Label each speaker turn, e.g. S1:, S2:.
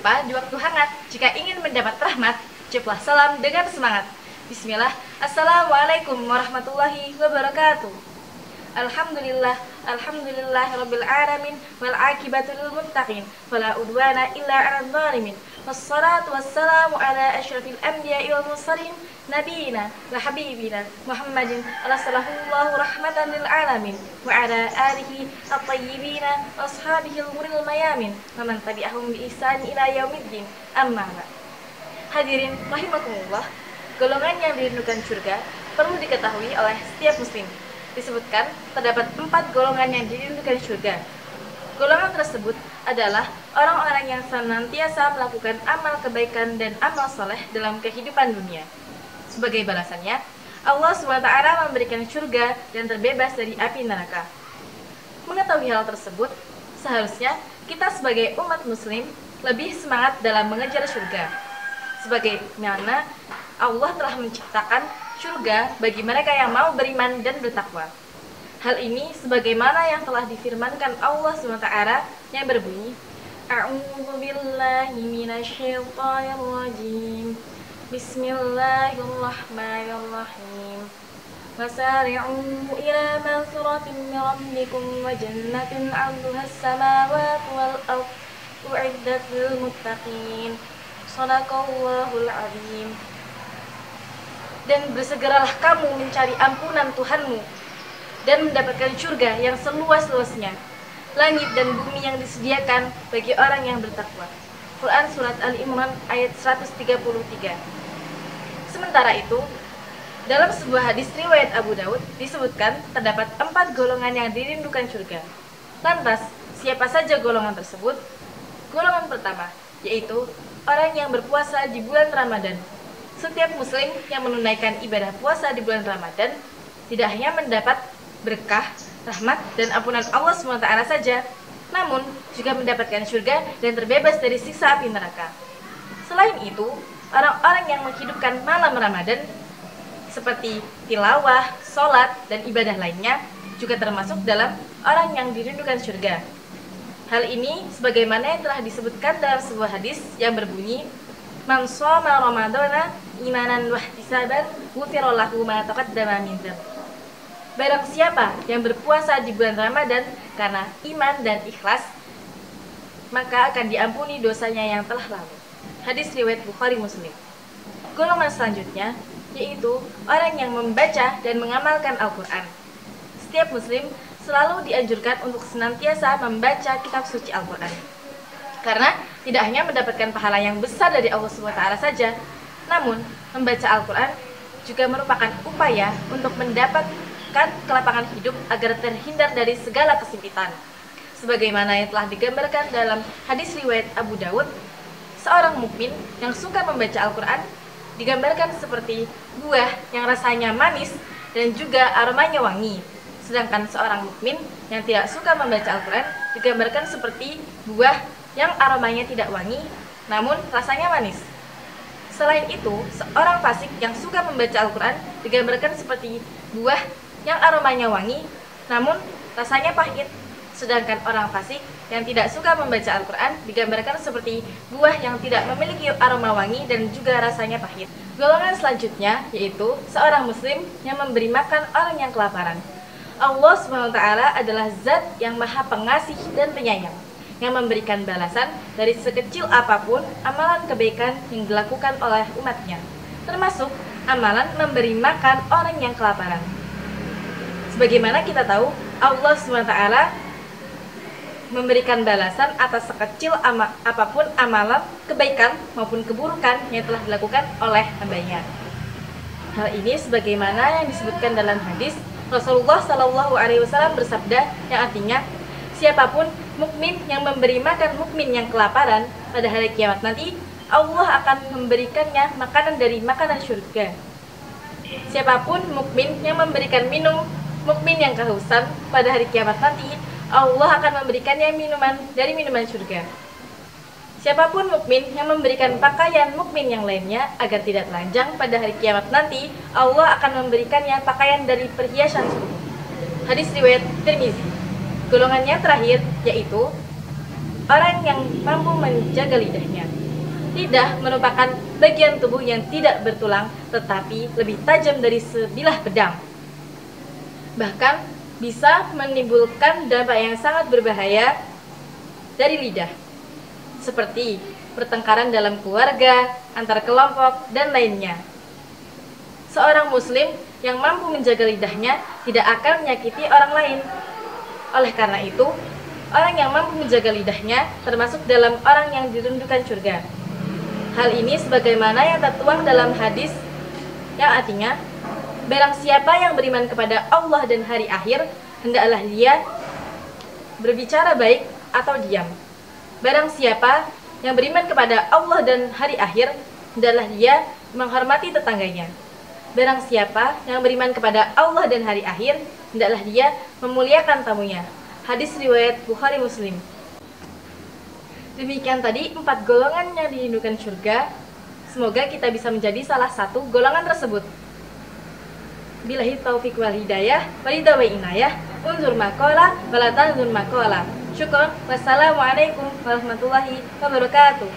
S1: lupa di waktu hangat, jika ingin mendapat rahmat, ucaplah salam dengan semangat. Bismillah, Assalamualaikum warahmatullahi wabarakatuh. Alhamdulillah, alhamdulillah rabbil alamin, wal aqibatu lil muttaqin, fala udwana illa 'alal zalimin. Wassalatu wassalamu ala asyrafil anbiya'i wal mursalin, nabiyina wa habibina Muhammadin sallallahu rahmatan lil alamin, wa ala alihi at-tayyibina ashabihi al-ghurril mayamin, wa man tabi'ahum bi ihsan ila yaumiddin. Amma ba'd. Hadirin rahimakumullah, golongan yang dirindukan surga perlu diketahui oleh setiap muslim. Disebutkan terdapat 4 golongan yang dirindukan surga. Golongan tersebut adalah orang-orang yang senantiasa melakukan amal kebaikan dan amal soleh dalam kehidupan dunia. Sebagai balasannya, Allah SWT memberikan surga dan terbebas dari api neraka. Mengetahui hal tersebut, seharusnya kita sebagai umat muslim lebih semangat dalam mengejar surga. Sebagaimana Allah telah menciptakan surga bagi mereka yang mau beriman dan bertakwa. Hal ini sebagaimana yang telah difirmankan Allah SWT yang berbunyi, A'udzu billahi minasyaitonir rajim. Bismillahirrahmanirrahim. Wasari'u ila maghfiratin min rabbikum wa jannatin 'arduhas samawati wal ardh u'iddat lil muttaqin. Shadaqallahul 'azim. Dan bersegeralah kamu mencari ampunan Tuhanmu dan mendapatkan surga yang seluas-luasnya, langit dan bumi yang disediakan bagi orang yang bertakwa. Quran Surat Al-Imran ayat 133. Sementara itu, dalam sebuah hadis riwayat Abu Daud disebutkan terdapat 4 golongan yang dirindukan surga. Lantas, siapa saja golongan tersebut? Golongan pertama, yaitu orang yang berpuasa di bulan Ramadan. Setiap muslim yang menunaikan ibadah puasa di bulan Ramadan tidak hanya mendapat berkah, rahmat, dan ampunan Allah SWT saja, namun juga mendapatkan surga dan terbebas dari siksa api neraka. Selain itu, orang-orang yang menghidupkan malam Ramadan seperti tilawah, sholat, dan ibadah lainnya juga termasuk dalam orang yang dirindukan surga. Hal ini sebagaimana yang telah disebutkan dalam sebuah hadis yang berbunyi, Man shoma Ramadana imanan wahtisaban ghufira lahu ma taqaddama min dzambi. Barang siapa yang berpuasa di bulan Ramadan karena iman dan ikhlas, maka akan diampuni dosanya yang telah lalu. Hadis riwayat Bukhari Muslim. Golongan selanjutnya yaitu orang yang membaca dan mengamalkan Al-Qur'an. Setiap muslim selalu dianjurkan untuk senantiasa membaca kitab suci Al-Qur'an. Karena tidak hanya mendapatkan pahala yang besar dari Allah SWT saja, namun membaca Al-Quran juga merupakan upaya untuk mendapatkan kelapangan hidup agar terhindar dari segala kesempitan. Sebagaimana yang telah digambarkan dalam hadis riwayat Abu Daud, seorang mukmin yang suka membaca Al-Quran digambarkan seperti buah yang rasanya manis dan juga aromanya wangi. Sedangkan seorang mukmin yang tidak suka membaca Al-Quran digambarkan seperti buah yang aromanya tidak wangi, namun rasanya manis. Selain itu, seorang fasik yang suka membaca Al-Quran digambarkan seperti buah yang aromanya wangi, namun rasanya pahit. Sedangkan orang fasik yang tidak suka membaca Al-Quran digambarkan seperti buah yang tidak memiliki aroma wangi dan juga rasanya pahit. Golongan selanjutnya yaitu seorang muslim yang memberi makan orang yang kelaparan. Allah SWT adalah zat yang maha pengasih dan penyayang, yang memberikan balasan dari sekecil apapun amalan kebaikan yang dilakukan oleh umatnya, termasuk amalan memberi makan orang yang kelaparan. Sebagaimana kita tahu, Allah SWT memberikan balasan atas sekecil apapun amalan kebaikan maupun keburukan yang telah dilakukan oleh hambanya. Hal ini sebagaimana yang disebutkan dalam hadis Rasulullah SAW bersabda yang artinya, siapapun mukmin yang memberi makan mukmin yang kelaparan pada hari kiamat nanti, Allah akan memberikannya makanan dari makanan surga. Siapapun mukmin yang memberikan minum mukmin yang kehausan pada hari kiamat nanti, Allah akan memberikannya minuman dari minuman surga. Siapapun mukmin yang memberikan pakaian mukmin yang lainnya agar tidak telanjang pada hari kiamat nanti, Allah akan memberikannya pakaian dari perhiasan surga. Hadis riwayat Tirmizi. Golongannya terakhir yaitu orang yang mampu menjaga lidahnya. Lidah merupakan bagian tubuh yang tidak bertulang, tetapi lebih tajam dari sebilah pedang. Bahkan bisa menimbulkan dampak yang sangat berbahaya dari lidah, seperti pertengkaran dalam keluarga, antar kelompok, dan lainnya. Seorang muslim yang mampu menjaga lidahnya tidak akan menyakiti orang lain. Oleh karena itu, orang yang mampu menjaga lidahnya termasuk dalam orang yang dirindukan surga. Hal ini sebagaimana yang tertuang dalam hadis yang artinya, barang siapa yang beriman kepada Allah dan hari akhir, hendaklah dia berbicara baik atau diam. Barang siapa yang beriman kepada Allah dan hari akhir, hendaklah dia menghormati tetangganya. Barang siapa yang beriman kepada Allah dan hari akhir, hendaklah dia memuliakan tamunya. Hadis riwayat Bukhari Muslim. Demikian tadi 4 golongan yang dirindukan surga. Semoga kita bisa menjadi salah satu golongan tersebut. Billahi taufiq wal hidayah, walidha wa inayah, unzur maqala, wala tanzur maqala. Syukron, wassalamualaikum warahmatullahi wabarakatuh.